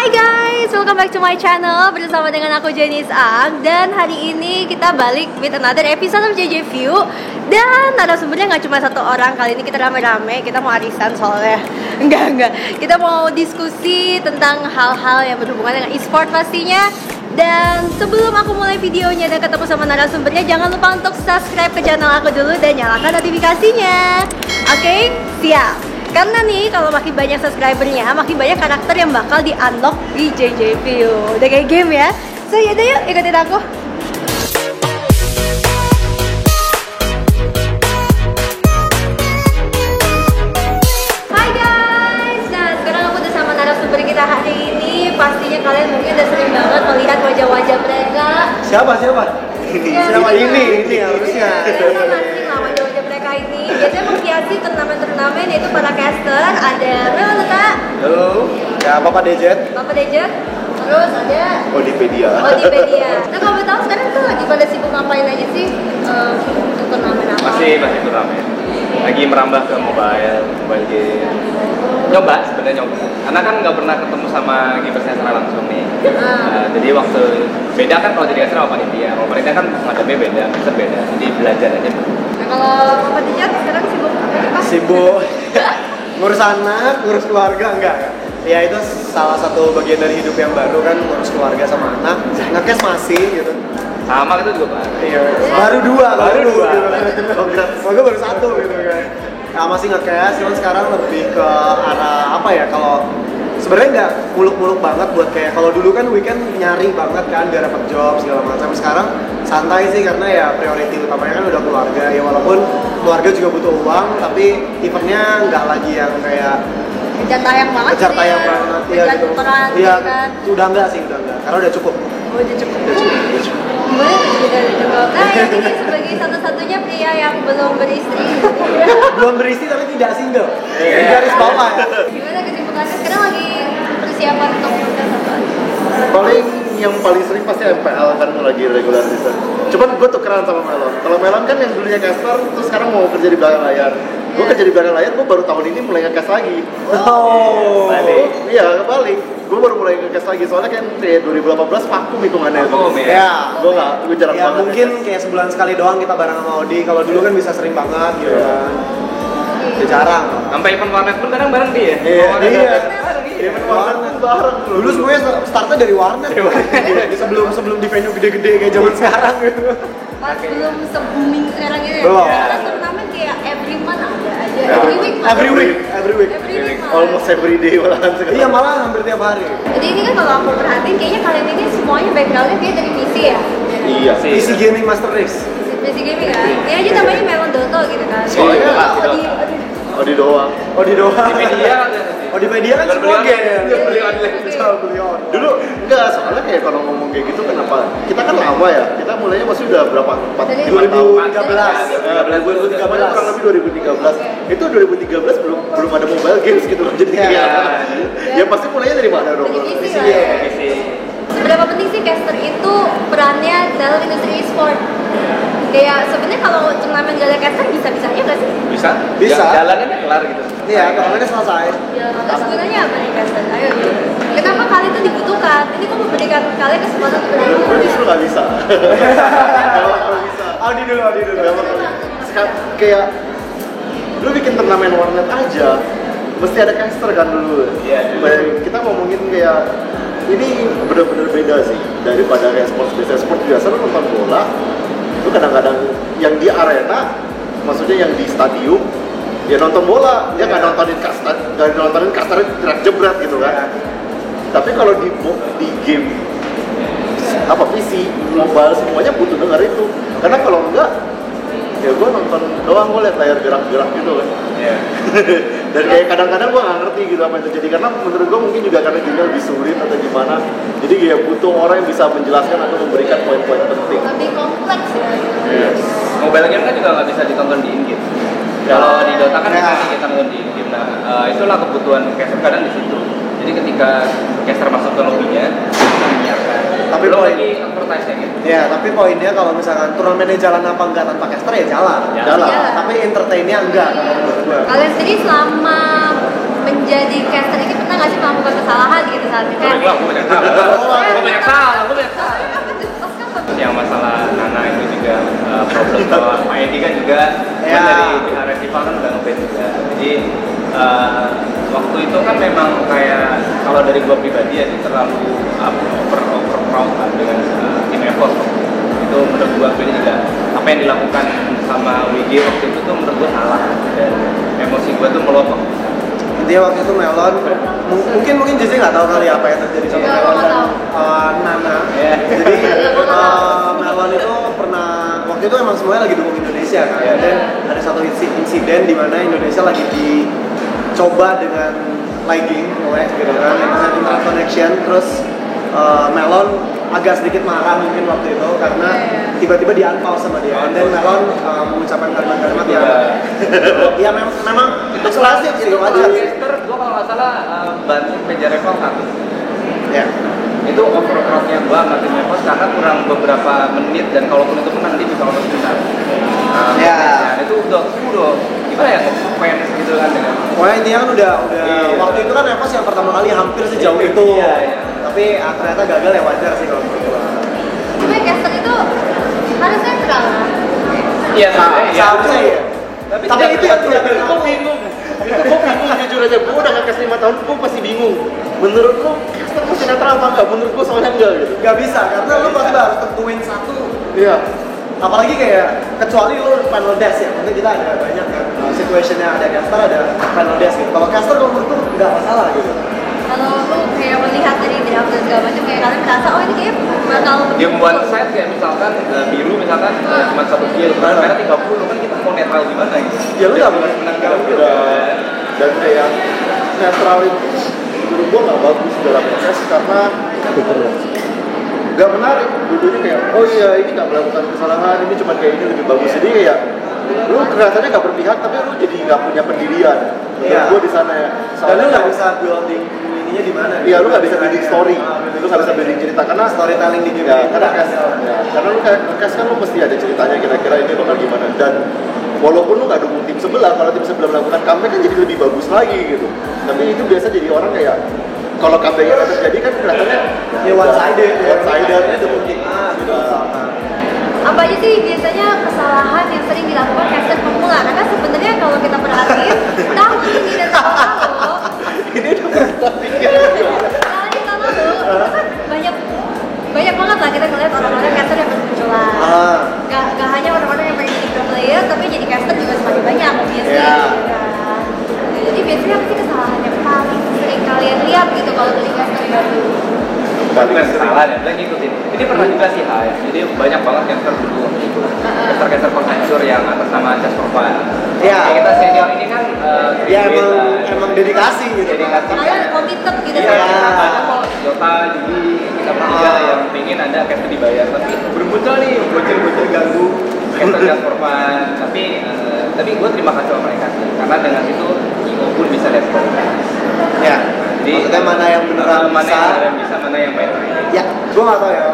Hai guys, welcome back to my channel bersama dengan aku Janice Ang. Dan hari ini kita balik with another episode of JJ View. Dan narasumbernya nggak cuma satu orang, kali ini kita rame-rame. Kita mau arisan soalnya. Enggak. Kita mau diskusi tentang hal-hal yang berhubungan dengan e-sport pastinya. Dan sebelum aku mulai videonya dan ketemu sama narasumbernya, jangan lupa untuk subscribe ke channel aku dulu dan nyalakan notifikasinya. Oke, siap. Karena nih kalau makin banyak subscribernya, makin banyak karakter yang bakal di-unlock di JJ View. Udah kayak game ya. So yaudah yuk, ikutin aku. Hai guys. Nah, sekarang aku udah sama narasumber kita hari ini. Pastinya kalian mungkin udah sering banget melihat wajah-wajah mereka. Siapa? Ini harusnya. Wajah-wajah mereka ini biasanya menghiasi turnamen-turnamen, yaitu para caster. Ada Meloneta. Halo. Ya, Bapak Dejet. Terus ada Odipedia. Nah, kalau boleh tahu sekarang tuh lagi pada sibuk ngapain aja sih untuk turnamen apa? Masih turnamen. Lagi merambah ke mobile game. Nyoba karena kan nggak pernah ketemu sama gamersnya secara langsung nih. Jadi waktu beda kan kalau jadi caster sama panitia. Kalau panitia kan ngadepnya beda, caster beda. Jadi belajar aja. Nah, kalau Bapak Dijat sekarang sibuk apa nih, Pak? Sibuk ngurus anak, ngurus keluarga enggak? Ya itu salah satu bagian dari hidup yang baru kan, ngurus keluarga sama anak. Ngekes masih gitu. Sama itu juga Pak. Iya. Baru dua. Semoga baru satu gitu kan. Nah, masih ngekes, cuman sekarang lebih ke arah apa ya, kalau sebenarnya nggak muluk-muluk banget buat kayak kalau dulu kan weekend nyari banget kan biar dapat job segala macam. Sekarang santai sih karena ya priority utamanya kan udah keluarga ya, walaupun keluarga juga butuh uang, tapi eventnya nggak lagi yang kayak Kejar tayang banget ya gitu. Iya, kan? udah enggak karena udah cukup. Oh, udah cukup. Boleh udah cukup. Nah, yang ini sebagai satu-satunya pria yang belum beristri. Belum beristri tapi tidak single. Garis bawah ya. Gimana kesibukannya sekarang, lagi persiapan untuk kontes apa? Yang paling sering pasti MPL kan lagi regular season. Cuman gue tukeran sama Melon. Kalau Melon kan yang dulunya caster, terus sekarang mau kerja di belakang layar. Gue kerja di belakang layar, gue baru tahun ini mulai nge-cast lagi. Balik. Iya, kebalik. Gue baru mulai nge-cast lagi, soalnya kan 2018 vakum hitungannya. Ya, gue jarang ya banget. mungkin kayak sebulan sekali doang kita bareng sama Odi. Kalau dulu kan bisa sering banget gitu kan. Ya, jarang. Sampai event warnet pun kadang bareng dia. Iya. Event warnet bareng. Dulu semuanya startnya dari warnet. Sebelum di venue gede-gede kayak zaman sekarang gitu. Pas belum se-booming sekarang ini. Belum. Karena turnamen kayak every month ada aja. Every week. Almost every day malahan sekarang. Iya, malah hampir tiap hari. Jadi ini kan kalau aku perhatiin kayaknya kalian ini semuanya backgroundnya kayak dari PC ya. Iya. PC Gaming Master Race. PC gaming kan. Ini aja namanya Melon Dota gitu kan. Soalnya di doang. Di media kan semua game. Beli online. Beli on. Dulu enggak, soalnya kayak kalau ngomong kayak gitu kenapa? Kita kan lama ya. Kita mulainya masih udah berapa? 2013. 2013 kurang lebih 2013. Itu 2013 belum ada mobile games gitu loh. Jadi ya pasti mulainya dari mana dong? Dari PC lah. Seberapa penting sih caster itu perannya dalam industri e-sport? Kayak sebenarnya kalau turnamen gak ada caster bisa-bisa aja gak sih? Bisa. Jalannya kelar gitu. Iya, turnamen selesai. Ya, terus gunanya apa nih caster? Ayo. Kenapa kalian itu dibutuhkan? Ini kok memberikan kalian kesempatan untuk berani? Justru nggak bisa. Kalau bisa. Audi dulu. Kayak lu bikin turnamen warnet aja, mesti ada caster kan dulu. Iya. Kita ngomongin kayak ini benar-benar beda sih daripada kayak sport biasa. Lu nonton bola, lu kadang-kadang yang di arena, maksudnya yang di stadium, dia nonton bola, dia nggak nontonin kasternya gerak jebret gitu kan. Tapi kalau di game PC, mobile, semuanya butuh denger itu. Karena kalau enggak, ya gue nonton doang, gue liat layar gerak-gerak gitu kan. Dan kayak kadang-kadang gue nggak ngerti gitu apa yang terjadi, karena menurut gue mungkin juga karena gamenya lebih sulit atau gimana. Jadi kayak butuh orang yang bisa menjelaskan atau memberikan poin-poin penting. Lebih kompleks ya. Yes. Mobile game kan juga nggak bisa ditonton di in-game. Kalau di Dota kan bisa kita nonton di in-game. Nah, itulah kebutuhan caster kadang di situ. Jadi ketika caster masuk ke lobbynya, menyiapkan. Tapi belum poin- lagi advertise gitu. Ya, tapi poinnya kalau misalkan turnamennya jalan apa enggak tanpa caster ya jalan. Jalan. Tapi entertainnya enggak kalau menurut gua. Kalian sendiri selama menjadi caster ini pernah nggak sih melakukan kesalahan gitu saat itu? Sering lah, memang kayak kalau dari gua pribadi ya sih terlalu over proud kan dengan tim EVOS itu menurut gua pribadi juga apa yang dilakukan sama WG waktu itu tuh menurut gua salah dan emosi gua tuh meluap. Dia waktu itu Melon, mungkin Jesse nggak tahu kali apa yang terjadi sama Melon dan Nana. Jadi Melon itu pernah waktu itu emang semuanya lagi dukung Indonesia kan. Dan ada satu insiden di mana Indonesia lagi dicoba dengan lagging, gitu kan, internet connection. Terus Melon agak sedikit marah mungkin waktu itu karena tiba-tiba di-unpause sama dia. Dan Melon mengucapkan kalimat-kalimat ya memang eksklusif sih wajar. Gue kalau nggak salah banting meja rekor 1. Ya. Itu overcrowdnya gue nggak tim EVOS karena kurang beberapa menit dan kalaupun itu menang dia bisa lolos besar. Itu udah gimana ya fans gitu kan dengan. Wah intinya kan udah waktu itu kan EVOS yang pertama kali hampir sejauh itu. Tapi ternyata gagal ya wajar sih kalau menurut gue. Tapi caster itu harusnya netral. Iya, seharusnya ya. Tapi itu yang Gue bingung. Gue bingung jujur aja. Gue udah ngekes 5 tahun, gue masih bingung. Menurut lu caster mesti netral apa enggak? Menurut gue soalnya enggak gitu. Gak bisa karena lu pasti harus tentuin satu. Iya. Apalagi kayak kecuali lu panel desk ya. Maksudnya kita ada banyak kan situationnya, ada caster, ada panel desk gitu. Kalau caster kalau menurut lu nggak masalah gitu. Kalau lu kayak melihat dari draft dan segala macam kayak kalian merasa oh ini kayak bakal game one side kayak misalkan biru misalkan cuma 1 kill, merah 30 kan kita mau netral gimana gitu. Ya lu nggak boleh menang 30. Dan kayak netral itu menurut gua nggak bagus dalam proses karena nggak menarik. Dulunya kayak oh iya ini nggak melakukan kesalahan, ini cuma kayak ini lebih bagus. Jadi kayak lu kelihatannya nggak berpihak tapi lu jadi nggak punya pendirian. Menurut gua di sana ya. Dan lu nggak bisa building ininya di mana? Iya, lu nggak bisa building story, lu nggak bisa building cerita karena storytelling di game. Ya, karena lu kayak ngekes kan lu pasti ada ceritanya kira-kira ini bakal gimana dan walaupun lu nggak dukung tim sebelah, kalau tim sebelah melakukan comeback kan jadi lebih bagus lagi gitu. Tapi itu biasa jadi orang kayak kalau comebacknya nggak terjadi kan kelihatannya ya one sided dukung tim A gitu. apa aja sih biasanya kesalahan yang sering dilakukan caster pemula? Karena sebenarnya kalau kita perhatiin tahun ini dan tahun lalu ini udah bertopiknya banyak banget lah kita ngeliat orang-orang caster yang bermunculan. Gak hanya orang-orang yang pengen jadi pro player, tapi jadi caster juga semakin banyak biasanya. Jadi biasanya apa sih kesalahan yang paling sering kalian lihat gitu kalau dari caster baru? Bukan kesalahan ya, bilang ngikutin. Ini pernah juga sih ya. Jadi banyak banget caster dulu itu. Caster penghancur yang atas nama Just for Fun. Iya. Kita senior ini kan ya emang dedikasi gitu. Kalian committed gitu Iya. Ada kok Jota, Didi, kita bertiga yang pengen ada caster dibayar, tapi bermunculan nih bocil-bocil ganggu caster Just for Fun. Tapi gue terima kasih sama mereka sih, karena dengan itu Imo pun bisa respon. Ya. Jadi maksudnya mana yang beneran mana bisa, yang bisa, mana yang main-main. ya gue nggak tahu ya.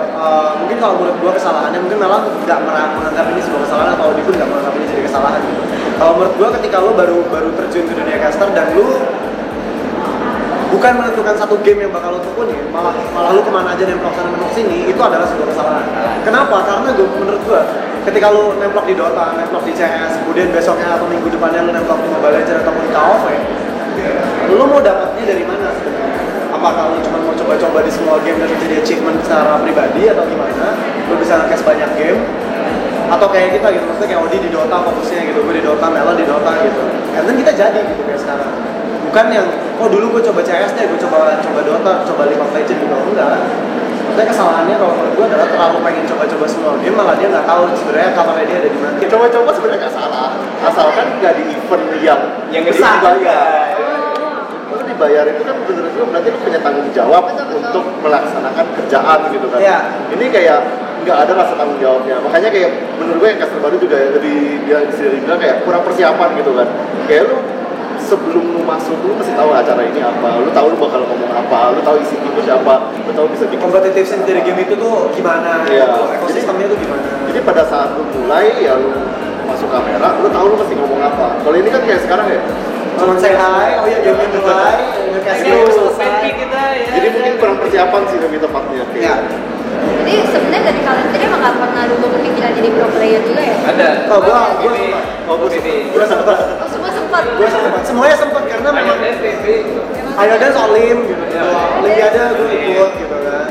Mungkin kalau menurut gue kesalahannya mungkin malah nggak menganggap ini sebuah kesalahan atau dia pun nggak menganggap ini jadi kesalahan gitu. Kalau menurut gue ketika lo baru terjun ke dunia caster dan lo bukan menentukan satu game yang bakal lo tekuni, malah lo kemana aja nemplok sana nemplok sini, itu adalah sebuah kesalahan. Kenapa? Karena menurut gue ketika lo nemplok di Dota, nemplok di CS, kemudian besoknya atau minggu depannya lo nemplok di Mobile Legends ataupun di KOV, lo mau dapatnya dari mana sebenarnya? Apakah lo cuma mau coba-coba di semua game dan menjadi achievement secara pribadi atau gimana? Lo bisa nge-cast banyak game? Atau kayak kita gitu, maksudnya kayak Odi di Dota fokusnya gitu, gue di Dota, Melon di Dota gitu. And then kita jadi gitu kayak sekarang. Bukan yang, oh dulu gue coba CS deh, gue coba Dota, coba League of Legends gitu, enggak. Maksudnya kesalahannya kalau menurut gue adalah terlalu pengen coba-coba semua game, malah dia nggak tahu sebenarnya kamarnya dia ada di mana. Coba-coba sebenarnya nggak salah, asalkan nggak di event yang besar dibayar. Lu dibayar itu kan bener-bener berarti lu punya tanggung jawab untuk melaksanakan kerjaan gitu kan. Iya. Ini kayak nggak ada rasa tanggung jawabnya, makanya kayak menurut gue yang caster baru juga lebih dia bilang kayak kurang persiapan gitu kan. Kayak lu sebelum lu masuk lu mesti tahu acara ini apa, lu tahu lu bakal ngomong apa, lu tahu isi itu siapa, lu tahu bisa bikin kompetitif dari game itu tuh gimana, ekosistemnya tuh gimana. Jadi pada saat lu mulai ya lu masuk kamera, lu tahu lu mesti ngomong apa. Kalau ini kan kayak sekarang ya cuma say hi, oh iya game mulai, nge-cast game selesai. Jadi mungkin kurang persiapan sih lebih tepatnya. Iya. Jadi sebenarnya dari kalian sendiri emang gak pernah dulu kepikiran jadi pro player juga ya? Ada. Oh, gua ini. sempat. Oh, semua sempat. Gue sempat, semuanya sempat karena memang Ayo Dance Olim gitu, Olimpiade gue ikut gitu kan.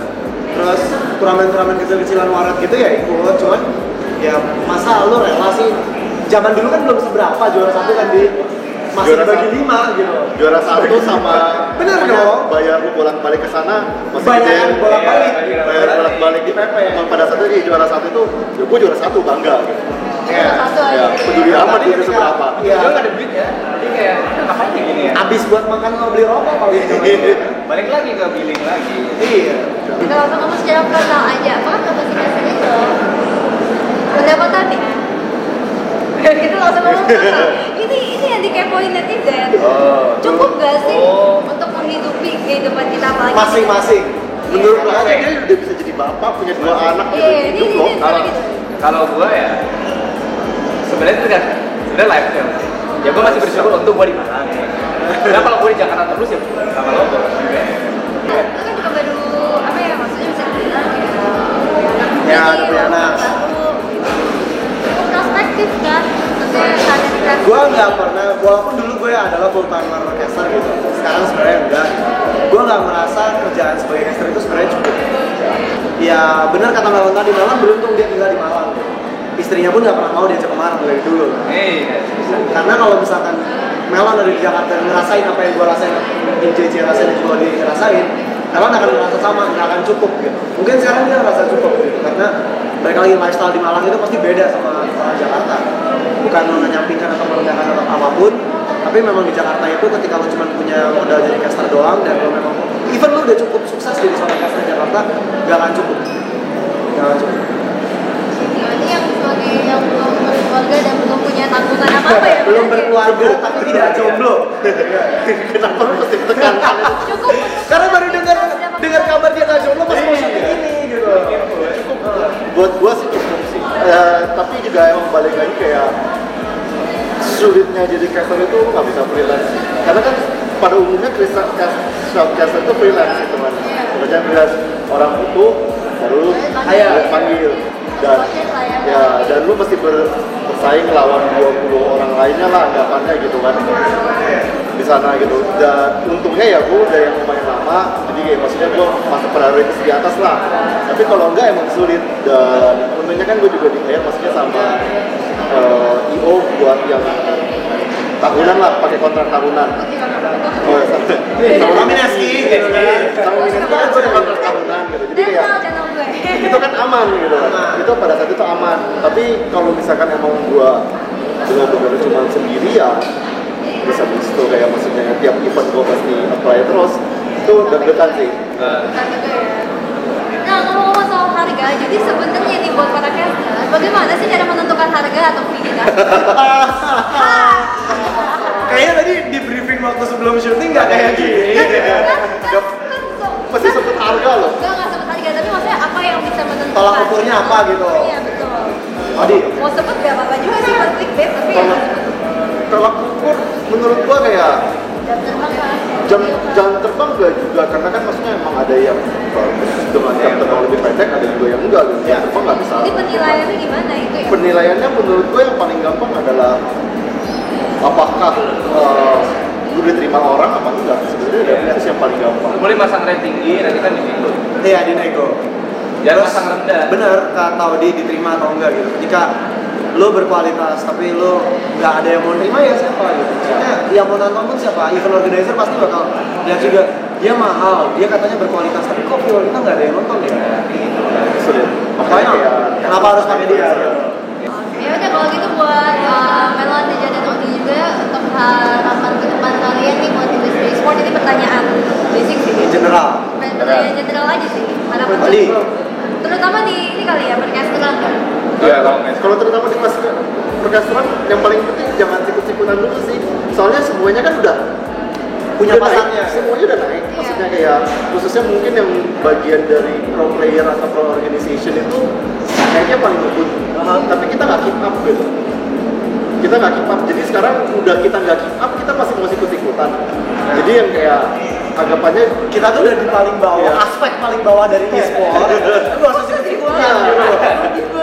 Terus turnamen-turnamen kecil-kecilan waret gitu ya ikut, cuman ya masa lu rela sih? Zaman dulu kan belum seberapa, juara 1 kan masih dibagi 5 gitu. Juara 1 sama bener dong. Bayar lu bolak-balik ke sana masih Bayar gede. bolak-balik. Bayar bolak-balik di PP. Pada saat itu juara 1 itu, ya gue juara 1 bangga gitu. Juara 1 aja. Ya, peduli amat itu seberapa. Iya. Gue gak ada duit ya, jadi kayak ngapain ya gini ya? Abis buat makan lo beli rokok kali ini. Balik lagi ke billing lagi. Iya. Kita langsung ngomong secara personal aja. Apa kan kata si Kasen itu pendapatannya? Kita langsung ngomong personal. Ini yang dikepoin netizen. Cukup gak sih untuk menghidupi kehidupan kita apalagi? Masing-masing. Menurut lo aja dia udah bisa jadi bapak, punya 2 anak gitu. Iya, ini Hidup loh. Kalau gue ya sebenarnya itu kan sebenarnya lifestyle sih. Ya gue masih bersyukur untuk gue di Malang. Nah kalau gue di Jakarta terus ya sama lo juga. Itu kan juga baru apa ya maksudnya bisa dibilang Ya, ada punya anak. Cukup prospektif kan, maksudnya karir. Gue nggak pernah, walaupun dulu gue adalah full timer caster gitu, sekarang sebenarnya enggak. Gue nggak merasa kerjaan sebagai caster itu sebenarnya cukup. Ya benar kata Melon tadi, Melon beruntung dia tinggal di Malang. Istrinya pun nggak pernah mau diajak ke Malang dari dulu. Karena kalau misalkan Melon dari Jakarta ngerasain apa yang gue rasain, JJ rasain juga dia rasain, Melon akan merasa sama, nggak akan cukup gitu. Mungkin sekarang dia merasa cukup gitu, karena mereka lagi lifestyle di Malang itu pasti beda sama orang Jakarta. Bukan menyampingkan atau merendahkan atau apapun, tapi memang di Jakarta itu ketika lo cuma punya modal jadi caster doang dan lo memang even lo udah cukup sukses jadi seorang caster di Jakarta, nggak akan cukup. Nggak akan cukup. Ini yang sebagai yang belum berkeluarga dan belum punya tanggungan apa-apa ya? Belum berkeluarga tapi tidak jomblo. Kenapa lu mesti tekankan itu? Cukup. Karena baru dengar kabar dia nggak jomblo pas mau syuting ini gitu. Buat gua sih cukup sih. Tapi juga emang balik lagi kayak sulitnya jadi caster itu lu nggak bisa freelance. Karena kan pada umumnya caster itu freelance gitu kan. Kerjaan freelance, orang butuh baru lu panggil. Dan lu mesti bersaing lawan 20 orang lainnya lah anggapannya gitu kan di sana gitu. Dan untungnya ya gue udah yang lumayan lama, jadi kayak maksudnya gue masuk prioritas di atas lah. Tapi kalau enggak emang sulit. Dan untungnya kan gue juga dibayar maksudnya sama IO buat yang tahunan lah, pakai kontrak tahunan. Sama Minaski gitu kan. Sama Minaski kan gue ada kontrak tahunan gitu. Jadi kayak Channel gue. itu kan aman gitu kan. Itu pada saat itu aman. Tapi kalau misalkan emang gua benar-benar cuma sendirian, terus habis itu kayak maksudnya tiap event gua pasti apply terus, itu deg-degan sih. Nah, ngomong-ngomong soal harga, jadi sebenarnya nih buat para caster, bagaimana sih cara menentukan harga atau fee kita? Kayaknya tadi di briefing waktu sebelum syuting nggak kayak gini. Pasti sebut harga loh. Nggak sebut harga, tapi maksudnya apa yang bisa menentukan? Tolak ukurnya apa gitu? Iya, betul. Adi, Mau sebut nggak apa-apa juga sih, buat clickbait, tapi ya Tolak ukur menurut gua kayak jam terbang kan? jam terbang juga karena kan maksudnya emang ada yang bagus dengan jam terbang lebih pendek, ada juga yang enggak gitu. Jam terbang nggak bisa. Jadi penilaiannya gimana itu ya? Penilaiannya menurut gue yang paling gampang adalah apakah gue diterima orang apa enggak. Sebenarnya itu yang paling gampang. Boleh masang rate tinggi, nanti kan dinego. iya di nego. Jangan pasang rendah. Bener, kata Odi diterima atau enggak gitu. Ketika lo berkualitas tapi lo nggak ada yang mau nerima ya siapa gitu. Maksudnya yang mau nonton pun siapa? Event organizer pasti bakal lihat juga dia mahal, dia katanya berkualitas tapi kok viewers kita nggak ada yang nonton ya. Sulit. Makanya kenapa harus pakai dia? Ya udah kalau gitu buat Melon dan Odi juga untuk harapan ke depan kalian nih buat industri e-sport, ini pertanyaan basic sih. General. Pertanyaan general aja sih. Harapan Odi. terutama di ini kali ya percasteran kan. Iya, Kalau terutama di kelas perkasturan yang paling penting jangan sikut-sikutan dulu sih. Soalnya semuanya kan udah Punya naik. pasarnya. Semuanya udah naik. Maksudnya kayak khususnya mungkin yang bagian dari pro player atau pro organization itu kayaknya paling ngebut. Tapi kita nggak keep up gitu. Kita nggak keep up. Jadi sekarang udah kita nggak keep up, kita masih mau sikut-sikutan. Jadi yang kayak anggapannya Kita tuh udah di paling bawah, Iya. aspek paling bawah dari e-sport. Lu harus ikut-ikutan.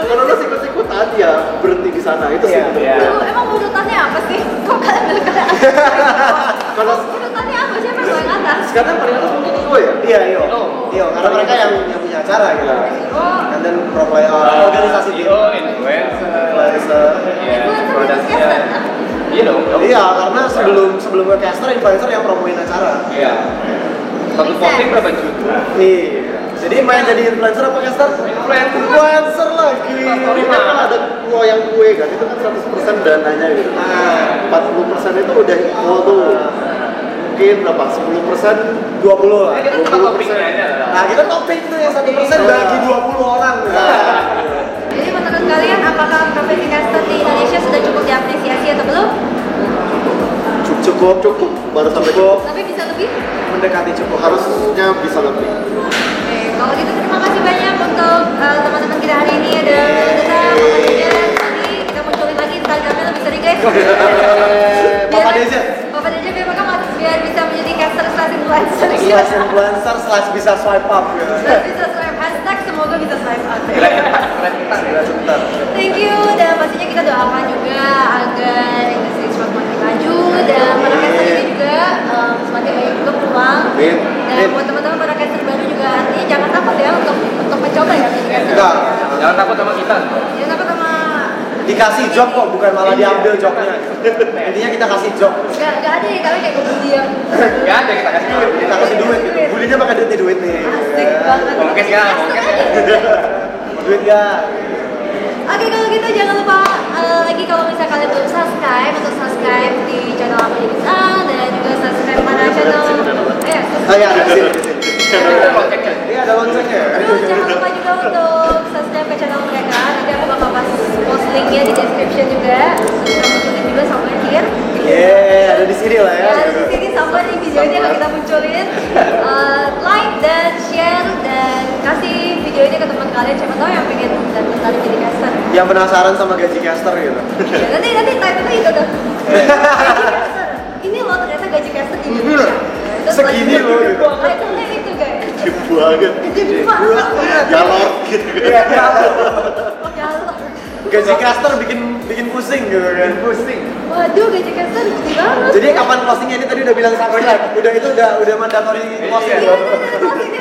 kalau lo sikut-sikutan ya berhenti di sana itu sih. Iya. menurut gue. Emang urutannya apa sih? Kok kalian bilang kalian Kalau Urutannya apa? Siapa yang paling atas? sekarang paling atas mungkin Io ya. Iya, Iyo, karena mereka yang punya acara gitu. Oh, And then pro player organisasi tim. Influencer. Influencer. influencer business caster. Iya dong. Iya, karena sebelum caster, influencer yang promoin acara. Iya. Satu posting berapa juta? Iya. Jadi main jadi influencer apa caster? Influencer lagi. Story kan ada loyang kue kan, itu kan 100% dananya gitu. Nah, 40% itu udah equal tuh. Mungkin berapa? 10%? 20 lah. Ini kan cuma topiknya aja. Nah, kita topik tuh yang 1% bagi 20 orang. Jadi menurut kalian apakah profesi caster di Indonesia sudah cukup diapresiasi atau belum? Cukup. Baru sampai Cukup. Tapi bisa lebih? Mendekati cukup. harusnya bisa lebih. Oke, kalau gitu terima kasih banyak untuk teman-teman kita hari ini. Ada Deta, Papa Deja. Tadi kita munculin lagi Instagramnya lebih sering guys. Papa Deja. Papa Deja biar bisa menjadi caster slash influencer. Slash influencer slash bisa swipe up ya. Slash bisa swipe hashtag, semoga bisa swipe up. Sebentar. Thank you, dan pastinya kita doakan juga agar industri e-sport makin maju dan para caster ini juga semakin banyak juga peluang. Amin. Dan buat teman-teman para caster baru juga artinya jangan takut ya untuk mencoba ya menjadi caster. Enggak. Jangan takut sama kita. Jangan takut sama Dikasih job kok, bukan malah diambil jobnya. Intinya kita kasih job. Gak ada ya kalian kayak ngebully ya. Gak ada kita kasih duit. Kita kasih duit gitu. Bulinya pakai duit nih. Asik banget. Oke sekarang, oke. Duit ya. Oke, kalau gitu jangan lupa lagi kalau misalnya kalian belum subscribe, untuk subscribe di channel aku jadi dan juga subscribe pada channel Oh iya, ada di sini. Iya, ada loncengnya. Terus jangan lupa juga untuk subscribe ke channel mereka. Nanti aku bakal post linknya di description juga. Terus kita munculin juga somewhere here. Yeay, ada di sini lah ya. Ya, di sini somewhere di videonya akan kita munculin. Like dan share dan kasih video ini ke teman kalian. Siapa tahu yang pengen dan tertarik jadi caster. Yang penasaran sama gaji caster gitu. Ya, nanti title-nya itu tuh. Gaji caster. Ini loh ternyata gaji caster di Indonesia. Terus Segini loh, gitu. Title-nya itu guys. Gede banget. Gede banget. Galor gitu. Iya, Oh ya Allah. gaji caster bikin pusing gitu kan. Pusing. Waduh, gaji caster gede banget. Jadi kapan closingnya ini tadi udah bilang subscribe. Udah mandatory closing. Iya, closing